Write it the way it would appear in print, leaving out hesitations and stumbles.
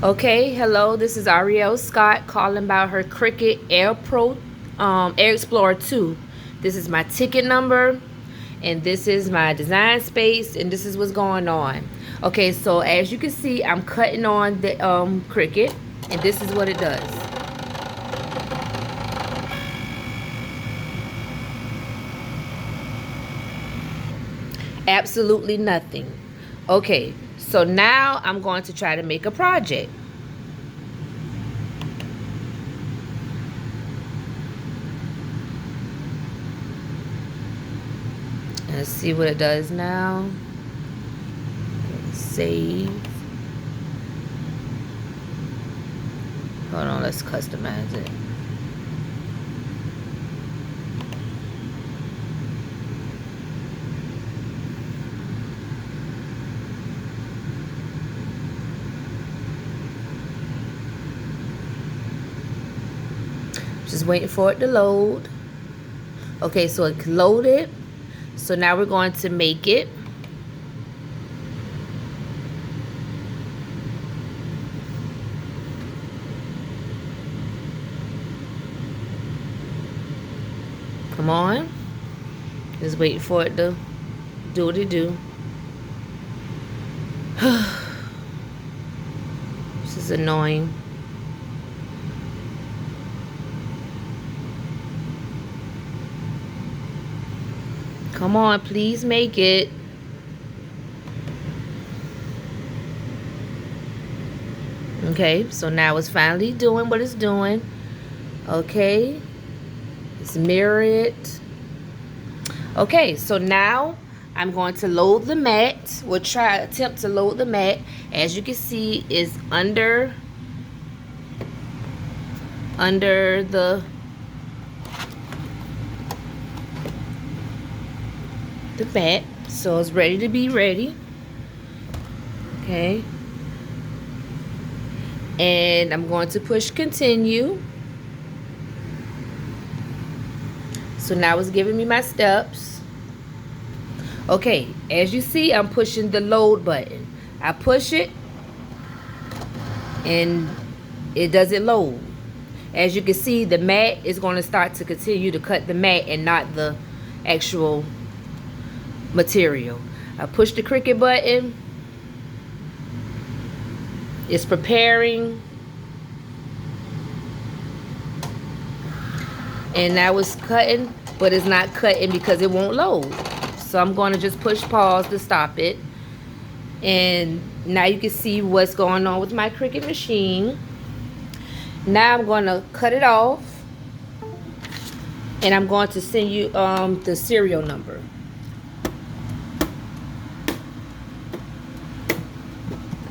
Okay, hello, this is Ariel Scott calling about her Cricut Air Pro Air Explorer 2. This is my ticket number, and this is my design space, and this is what's going on. Okay, so as you can see, I'm cutting on the Cricut, and this is what it does. Absolutely nothing. Okay, so now I'm going to try to make a project. Let's see what it does now. Save. Hold on, let's customize it. Just waiting for it to load. Okay, so it's loaded. So now we're going to make it. Come on. Just waiting for it to do what it do. This is annoying. Come on, please make it. Okay, so now it's finally doing what it's doing. Okay, let's mirror it. Okay, so now I'm going to load the mat. We'll attempt to load the mat. As you can see, is under the mat, so it's ready to be ready. Okay, and I'm going to push continue. So now it's giving me my steps. Okay, as you see, I'm pushing the load button. I push it and it doesn't load. As you can see, the mat is going to start to continue to cut the mat and not the actual material. I push the Cricut button. It's preparing. And now it's cutting, but it's not cutting because it won't load. So I'm going to just push pause to stop it. And now you can see what's going on with my Cricut machine. Now I'm going to cut it off. And I'm going to send you the serial number.